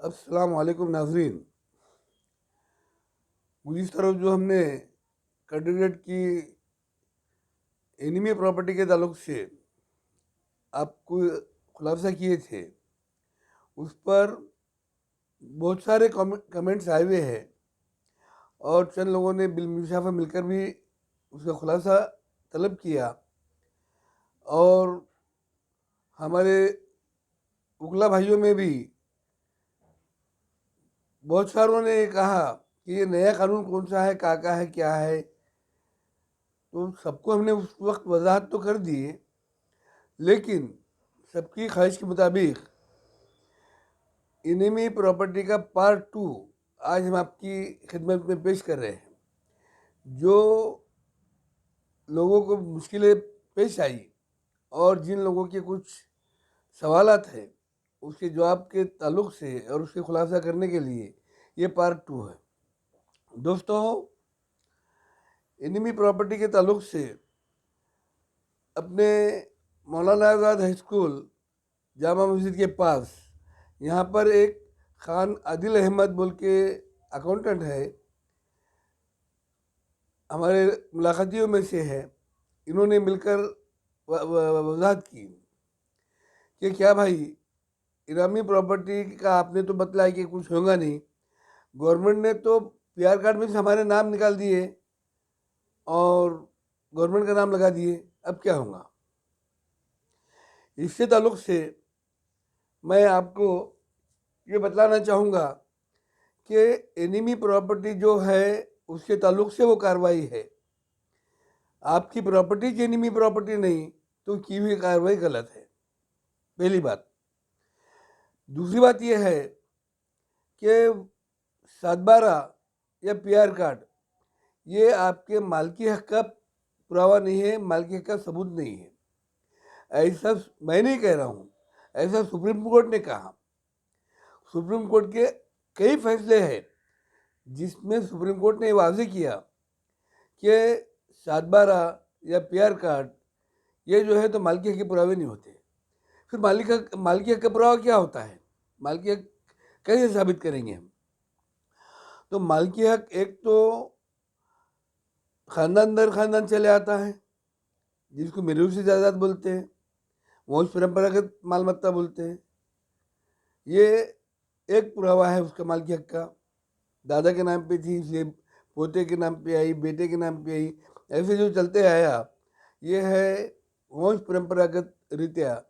अस्सलाम वालेकुम नाजरीन। गुज़िश्ता रोज़ जो हमने कैंडिडेट की एनिमी प्रॉपर्टी के ताल्लुक से आपको खुलासा किए थे, उस पर बहुत सारे कमेंट्स आए हुए हैं और चंद लोगों ने बिलमुशाफा मिलकर भी उसका खुलासा तलब किया। और हमारे उगला भाइयों में भी बहुत सारों ने कहा कि ये नया कानून कौन सा है, का है, क्या है। तो सबको हमने उस वक्त वजाहत तो कर दी, लेकिन सबकी ख्वाहिश के मुताबिक इनेमी प्रॉपर्टी का पार्ट 2 आज हम आपकी खिदमत में पेश कर रहे हैं। जो लोगों को मुश्किलें पेश आई और जिन लोगों के कुछ सवालात हैं, उसके जवाब के ताल्लुक से और उसके खुलासा करने के लिए ये पार्ट 2 है। दोस्तों, इनेमी प्रॉपर्टी के ताल्लुक से अपने मौलाना आज़ाद हाई स्कूल जामा मस्जिद के पास यहाँ पर एक खान आदिल अहमद बोल के अकाउंटेंट है, हमारे मुलाकातियों में से है। इन्होंने मिलकर वजाहत की कि क्या भाई, इनामी प्रॉपर्टी का आपने तो बतलाया कि कुछ होगा नहीं, गवर्नमेंट ने तो पीआर कार्ड में से हमारे नाम निकाल दिए और गवर्नमेंट का नाम लगा दिए, अब क्या होगा। इससे ताल्लुक़ से मैं आपको ये बतलाना चाहूँगा कि एनिमी प्रॉपर्टी जो है उसके ताल्लुक से वो कार्रवाई है। आपकी प्रॉपर्टी की एनिमी प्रॉपर्टी नहीं तो की हुई कार्रवाई गलत है, पहली बात। दूसरी बात यह है कि 7/12 या पीआर कार्ड ये आपके मालकी हक का पुरावा नहीं है, मालकी हक का सबूत नहीं है। ऐसा मैं नहीं कह रहा हूँ, ऐसा सुप्रीम कोर्ट ने कहा। सुप्रीम कोर्ट के कई फैसले हैं जिसमें सुप्रीम कोर्ट ने वाज़ेह किया कि 7/12 या पीआर कार्ड ये जो है तो मालकी हक के पुरावे नहीं होते। फिर मालकी हक का पुरावा क्या होता है, मालकी हक कैसे साबित करेंगे हम। तो मालकी हक एक तो ख़ानदान दर ख़ानदान चले आता है, जिसको मिरूसी जायदाद बोलते हैं, वंश परंपरागत मालमत्ता बोलते हैं। ये एक पुरावा है उसका मालकी हक का। दादा के नाम पे थी इसलिए पोते के नाम पे आई, बेटे के नाम पे आई, ऐसे जो चलते आया, ये है वंश परंपरागत रीत्या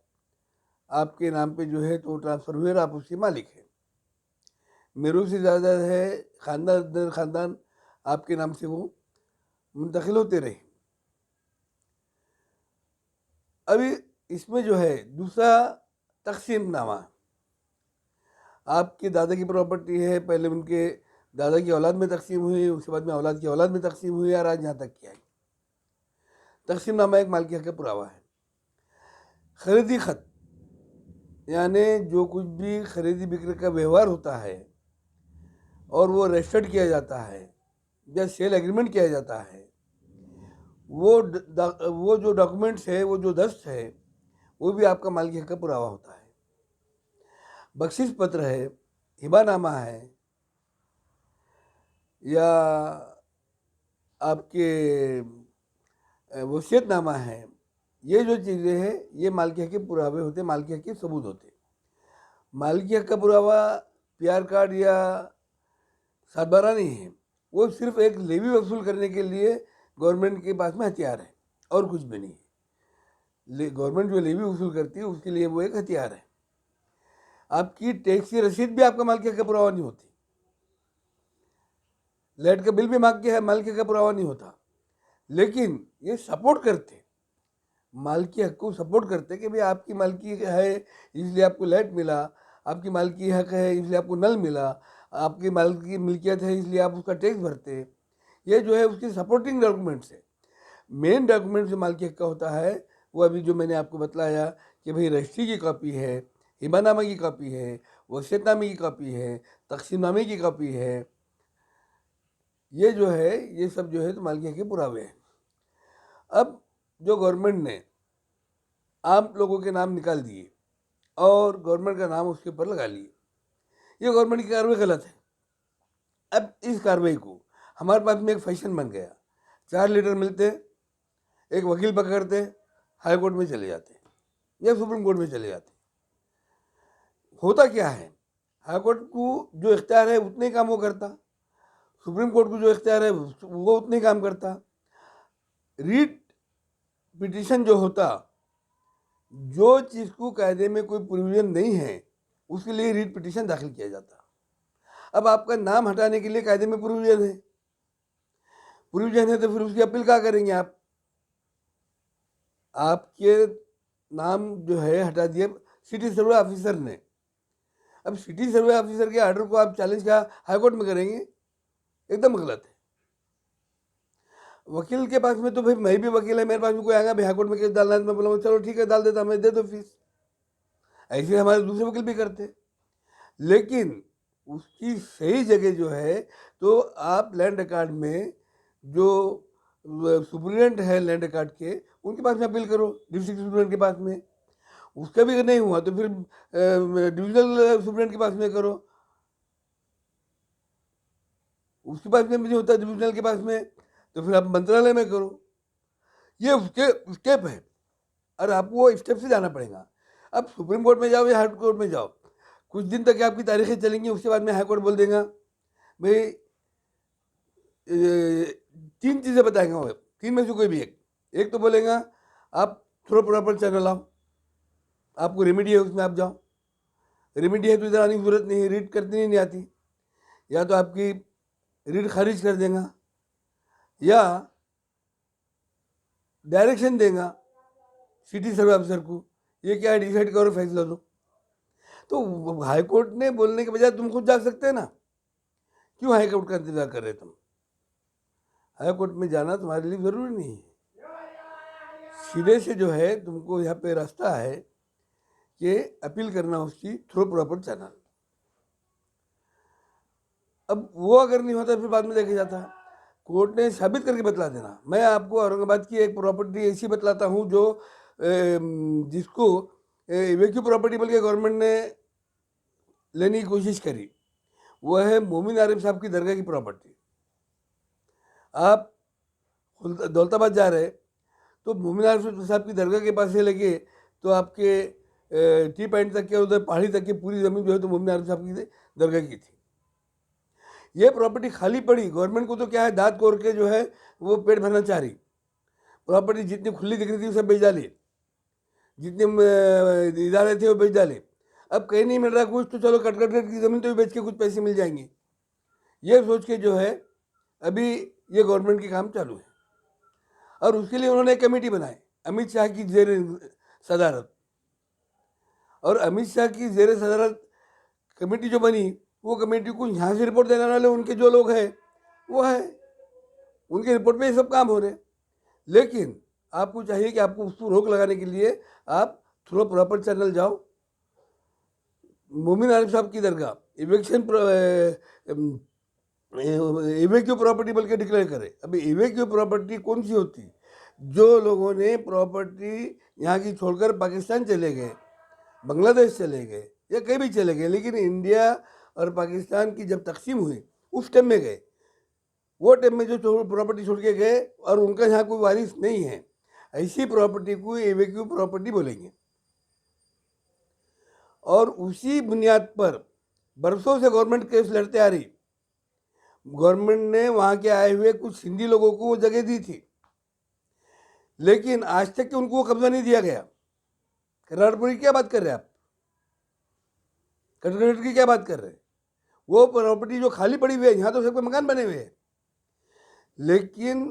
आपके नाम पे जो है तो ट्रांसफ़र हुए और आप उसके मालिक हैं। मिरूसी जायदाद है, ख़ानदान दर ख़ानदान आपके नाम से वो मुंतकिल होते रहे। अभी इसमें जो है दूसरा तकसीमनामा, आपके दादा की प्रॉपर्टी है, पहले उनके दादा की औलाद में तकसीम हुई, उसके बाद में औलाद की औलाद में तकसीम हुई और आज यहाँ तक की आई। तकसीमनामा एक मालकी हक का पुरावा है। खरीदी खत यानी जो कुछ भी खरीदी बिक्री का व्यवहार होता है और वो रजिस्टर्ड किया जाता है या सेल एग्रीमेंट किया जाता है, वो जो डॉक्यूमेंट्स है, वो जो दस्त है, वो भी आपका मालकी हक का पुरावा होता है। बख्शिश पत्र है, हिबानामा है, या आपके वसीयतनामा है, ये जो चीज़ें हैं ये मालकी हक के पुरावे होते, मालकी हक के सबूत होते। मालकी हक का पुरावा पीआर कार्ड या 7/12 नहीं है, वो सिर्फ एक लेवी वसूल करने के लिए गवर्नमेंट के पास में हथियार है और कुछ भी नहीं है। गवर्नमेंट जो लेवी वसूल करती है उसके लिए वो एक हथियार है। आपकी टैक्स की रसीद भी आपका मालकी हक का पुरावा नहीं होती, लाइट का बिल भी मालकी हक का पुरावा नहीं होता, लेकिन ये सपोर्ट करते, मालकी हक को सपोर्ट करते कि भाई आपकी मालकी है इसलिए आपको लाइट मिला, आपकी मालकी हक है इसलिए आपको नल मिला, आपकी मालकी मिल्कियत है इसलिए आप उसका टैक्स भरते। ये जो है उसकी सपोर्टिंग डॉक्यूमेंट्स है। मेन डॉक्यूमेंट जो मालकी हक का होता है वो अभी जो मैंने आपको बतलाया कि भाई रजिस्ट्री की कॉपी है, हिबानामे की कॉपी है, वसीयतनामे की कॉपी है, तकसीमनामे की कॉपी है, ये जो है ये सब जो है तो मालकी हक के पुरावे हैं। अब जो गवर्नमेंट ने आप लोगों के नाम निकाल दिए और गवर्नमेंट का नाम उसके ऊपर लगा लिए, ये गवर्नमेंट की कार्रवाई गलत है। अब इस कार्रवाई को हमारे पास में एक फैशन बन गया, 4 लीडर मिलते हैं, एक वकील पकड़ते हैं, हाई कोर्ट में चले जाते हैं या सुप्रीम कोर्ट में चले जाते हैं। होता क्या है, हाई कोर्ट को जो इख्तियार है उतने ही काम वो करता, सुप्रीम कोर्ट को जो इख्तियार है वो उतने ही काम करता। रीट पिटीशन जो होता, जो चीज़ को कायदे में कोई प्रोविजन नहीं है उसके लिए रीट पिटीशन दाखिल किया जाता। अब आपका नाम हटाने के लिए कायदे में प्रोविजन है, तो फिर उसकी अपील क्या करेंगे आप? आपके नाम जो है हटा दिया सिटी सर्वे ऑफिसर ने। अब सिटी सर्वे ऑफिसर के आर्डर को आप चैलेंज क्या हाई कोर्ट में करेंगे? एकदम गलत है। वकील के पास में तो भाई मैं भी वकील है, मेरे पास में कोई आएगा भाई हाई कोर्ट में केस डालना है, मैं बोलूँगा चलो ठीक है डाल देता, मैं दे दो फीस। ऐसे हमारे दूसरे वकील भी करते। लेकिन उसकी सही जगह जो है, तो आप लैंड रिकॉर्ड में जो सुप्रीडेंट है लैंड रिकॉर्ड के, उनके पास में अपील करो, डिस्ट्रिक्ट सुप्रीडेंट के पास में। उसका भी नहीं हुआ तो फिर डिविजनल सुप्रीडेंट के पास में करो, उसके पास में नहीं होता डिविजनल के पास में तो फिर आप मंत्रालय में करो। ये उसके स्टेप है और आपको वो स्टेप से जाना पड़ेगा। अब सुप्रीम कोर्ट में जाओ या हाई कोर्ट में जाओ, कुछ दिन तक आपकी तारीखें चलेंगी, उसके बाद में हाई कोर्ट बोल देगा भाई 3 चीज़ें बताएंगे वो, 3 में से कोई भी एक तो बोलेगा आप थ्रो प्रॉपर चैनल आओ, आपको रेमेडी है उसमें आप जाओ, रेमेडी है तो इधर आने की जरूरत नहीं, रीड करती नहीं आती, या तो आपकी रीड खारिज कर देगा या डायरेक्शन देगा सिटी सर्वे ऑफिसर को, ये क्या है डिसाइड करो, फैसला दो। तो हाई कोर्ट ने बोलने के बजाय तुम खुद जा सकते हैं ना, क्यों हाई कोर्ट का इंतजार कर रहे तुम? हाई कोर्ट में जाना तुम्हारे लिए जरूरी नहीं है, सीधे से जो है तुमको यहाँ पे रास्ता है कि अपील करना उसकी थ्रू प्रॉपर चैनल। अब वो अगर नहीं होता फिर बाद में देखा जाता, कोर्ट ने साबित करके बतला देना। मैं आपको औरंगाबाद की एक प्रॉपर्टी ऐसी बतलाता हूँ जो जिसको इवेक्यू प्रॉपर्टी बोल के गवर्नमेंट ने लेने की कोशिश करी, वो है मोमिन आरिफ साहब की दरगाह की प्रॉपर्टी। आप दौलताबाद जा रहे तो मोमिन आरिफ साहब की दरगाह के पास से लगे तो आपके टी पॉइंट तक के उधर पहाड़ी तक की पूरी ज़मीन जो है तो मोमिन आरिफ साहब की दरगाह की थी। ये प्रॉपर्टी खाली पड़ी, गवर्नमेंट को तो क्या है दांत कोर के जो है वो पेट भरना चाह रही, प्रॉपर्टी जितनी खुली दिख रही थी उसे बेच डाली, जितने इदारे थे वो बेच डाले। अब कहीं नहीं मिल रहा कुछ तो चलो कट की ज़मीन तो भी बेच के कुछ पैसे मिल जाएंगे, ये सोच के जो है अभी ये गवर्नमेंट के काम चालू है। और उसके लिए उन्होंने एक कमेटी बनाई अमित शाह की जेर सदारत, और अमित शाह की जेर सदारत कमेटी जो बनी, वो कमेटी को यहाँ से रिपोर्ट देने वाले उनके जो लोग हैं वो है, उनके रिपोर्ट पे ये सब काम हो रहे। लेकिन आपको चाहिए कि आपको उसको रोक लगाने के लिए आप थ्रू प्रॉपर चैनल जाओ, मोमिन आरिफ साहब की दरगाह इवेक्यू प्रॉपर्टी बोल के डिक्लेयर करे। अभी इवेक्यू प्रॉपर्टी कौन सी होती? जो लोगों ने प्रॉपर्टी यहाँ की छोड़कर पाकिस्तान चले गए, बांग्लादेश चले गए या कहीं भी चले गए, लेकिन इंडिया और पाकिस्तान की जब तकसीम हुई उस टाइम में गए, वो टाइम में जो प्रॉपर्टी छोड़ के गए और उनका यहाँ कोई वारिस नहीं है, ऐसी प्रॉपर्टी को इवेक्यू प्रॉपर्टी बोलेंगे। और उसी बुनियाद पर बरसों से गवर्नमेंट केस लड़ते आ रही। गवर्नमेंट ने वहाँ के आए हुए कुछ सिंधी लोगों को वो जगह दी थी, लेकिन आज तक कि उनको वो कब्जा नहीं दिया गया। करारपुरी की क्या बात कर रहे हैं आप? कटघट की क्या बात कर रहे हैं? वो प्रॉपर्टी जो खाली पड़ी हुई है, यहाँ तो सबके मकान बने हुए हैं, लेकिन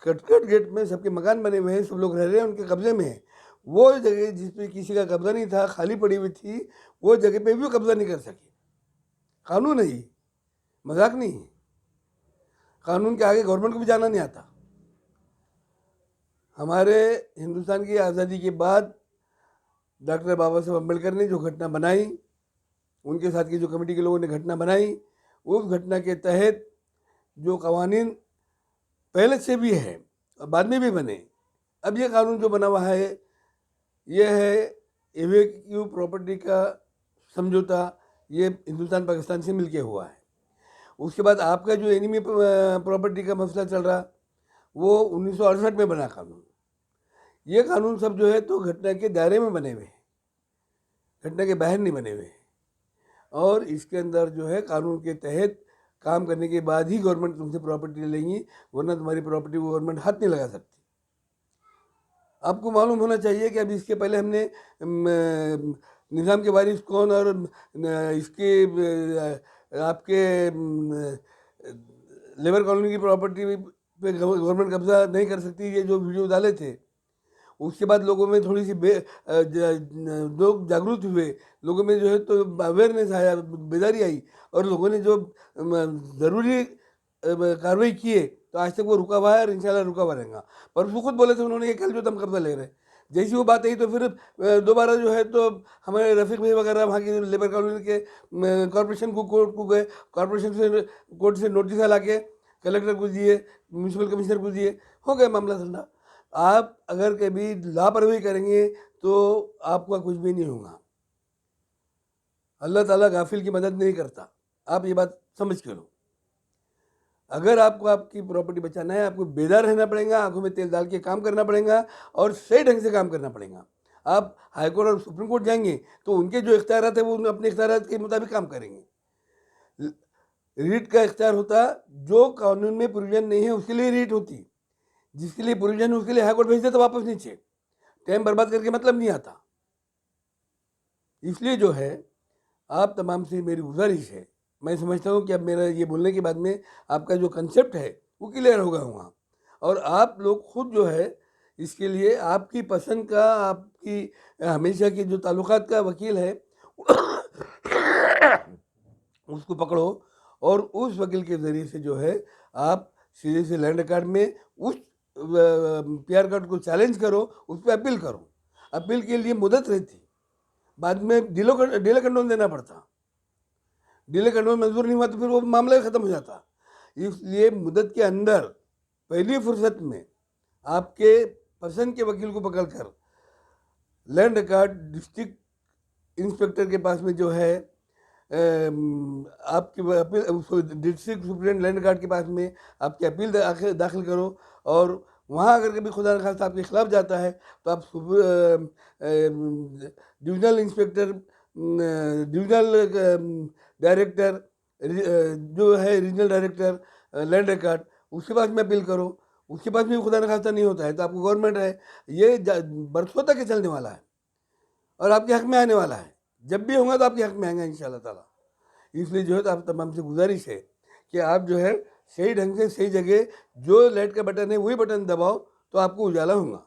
कटघट गेट में सबके मकान बने हुए हैं, सब लोग रह रहे हैं, उनके कब्जे में है। वो जगह जिसपे किसी का कब्जा नहीं था, खाली पड़ी हुई थी, वो जगह पे भी कब्जा नहीं कर सके। कानून है, मजाक नहीं है। कानून के आगे गवर्नमेंट को भी जाना नहीं आता। हमारे हिंदुस्तान की आज़ादी के बाद डॉक्टर बाबा साहब अम्बेडकर ने जो घटना बनाई, उनके साथ की जो कमेटी के लोगों ने घटना बनाई, उस घटना के तहत जो कवानीन पहले से भी है और बाद में भी बने, अब ये कानून जो बना हुआ है ये है इवेक्यू प्रॉपर्टी का समझौता ये हिंदुस्तान पाकिस्तान से मिलके हुआ है। उसके बाद आपका जो एनिमी प्रॉपर्टी का मसला चल रहा, वो 1968 में बना कानून। ये कानून सब जो है तो घटना के दायरे में बने हुए हैं, घटना के बाहर नहीं बने हुए हैं। और इसके अंदर जो है कानून के तहत काम करने के बाद ही गवर्नमेंट तुमसे प्रॉपर्टी लेंगी, वरना तुम्हारी प्रॉपर्टी को गवर्नमेंट हाथ नहीं लगा सकती। आपको मालूम होना चाहिए कि अभी इसके पहले हमने निज़ाम के वारिस कौन और इसके आपके लेबर कॉलोनी की प्रॉपर्टी पे गवर्नमेंट कब्जा नहीं कर सकती, ये जो वीडियो डाले थे, उसके बाद लोगों में थोड़ी सी लोग जागरूक हुए, लोगों में जो है तो अवेयरनेस आया, बेदारी आई, और लोगों ने जो ज़रूरी कार्रवाई किए, तो आज तक वो रुका हुआ है और इंशाल्लाह रुका हुआ रहेगा। पर उसको खुद बोले थे उन्होंने कि कल जो दम कब्जा ले रहे, जैसी वो बात आई तो फिर दोबारा जो है तो हमारे रफ़ीक भाई वगैरह वहाँ की लेबर कॉलोनी के कॉरपोरेशन को कोर्ट को गए, कॉरपोरेशन से कोर्ट से नोटिस ला के कलेक्टर को दिए, म्यूनसिपल कमिश्नर को दिए, हो गया मामला ठंडा। आप अगर कभी लापरवाही करेंगे तो आपका कुछ भी नहीं होगा। अल्लाह ताला गाफिल की मदद नहीं करता, आप ये बात समझ के लो। अगर आपको आपकी प्रॉपर्टी बचाना है, आपको बेदार रहना पड़ेगा, आंखों में तेल डाल के काम करना पड़ेगा और सही ढंग से काम करना पड़ेगा। आप हाईकोर्ट और सुप्रीम कोर्ट जाएंगे तो उनके जो इख्तियारात है वो अपने इख्तियारात के मुताबिक काम करेंगे। रीट का इख्तियार होता, जो कानून में प्रोविजन नहीं है उसके लिए रीट होती, जिसके लिए प्रोविजन है उसके लिए हाईकोर्ट भेज देता वापस नीचे। टाइम बर्बाद करके मतलब नहीं आता। इसलिए जो है आप तमाम से मेरी गुजारिश है, मैं समझता हूँ कि अब मेरा ये बोलने के बाद में आपका जो कंसेप्ट है वो क्लियर होगा वहाँ, और आप लोग खुद जो है इसके लिए आपकी पसंद का, आपकी हमेशा की जो ताल्लुकात का वकील है उसको पकड़ो और उस वकील के ज़रिए से जो है आप सीधे से लैंड रिकॉर्ड में उस पीआर कार्ड को चैलेंज करो, उस पर अपील करो। अपील के लिए मुदत रहती, बाद में डिले कंडोन देना पड़ता, डिले कंडोन मंजूर नहीं हुआ तो फिर वो मामला ख़त्म हो जाता। इसलिए मुदत के अंदर पहली फुर्सत में आपके पसंद के वकील को पकड़कर लैंड रिकॉर्ड डिस्ट्रिक्ट इंस्पेक्टर के पास में जो है आपकी appeal, district superintendent land record के पास में आपकी अपील दाखिल करो, और वहाँ अगर कभी खुदा न खास्ता आपके खिलाफ जाता है तो आप डिविजनल इंस्पेक्टर, डिविजनल डायरेक्टर जो है, रीजनल डायरेक्टर लैंड रिकॉर्ड, उसके पास में अपील करो। उसके पास में खुदा न खास्ता नहीं होता है तो आपको गवर्नमेंट है, ये बरसों तक के चलने वाला है और आपके हक में आने वाला है। जब भी होगा तो आपके हक में आएगा इंशाल्लाह ताला। इसलिए जो है तो आप तमाम से गुजारिश है कि आप जो है सही ढंग से सही जगह, जो लाइट का बटन है वही बटन दबाओ तो आपको उजाला होगा।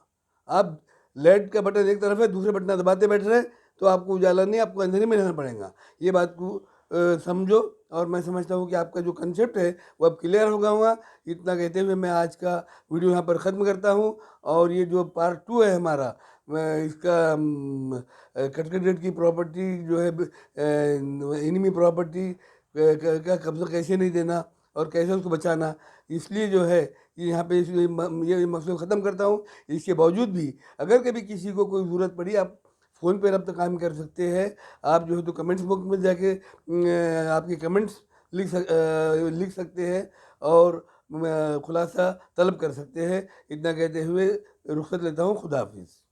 आप लाइट का बटन एक तरफ है, दूसरे बटन दबाते बैठ रहे तो आपको उजाला नहीं, आपको अंधेरे में रहना पड़ेगा। ये बात को समझो, और मैं समझता हूँ कि आपका जो कंसेप्ट है वो अब क्लियर होगा। इतना कहते हुए मैं आज का वीडियो यहाँ पर ख़त्म करता हूँ, और ये जो पार्ट 2 है हमारा, इसका कटकट रेट की प्रॉपर्टी जो है, एनिमी प्रॉपर्टी का कब्जा कैसे नहीं देना और कैसे उसको बचाना, इसलिए जो है ये यहाँ पे ये मसला ख़त्म करता हूँ। इसके बावजूद भी अगर कभी किसी को कोई ज़रूरत पड़ी, आप फ़ोन पे रब्ता कायम कर सकते हैं। आप जो है तो कमेंट्स बॉक्स में जाके आपके कमेंट्स लिख सकते हैं और खुलासा तलब कर सकते हैं। इतना कहते हुए रुख्सत लेता हूँ। खुदा हाफिज़।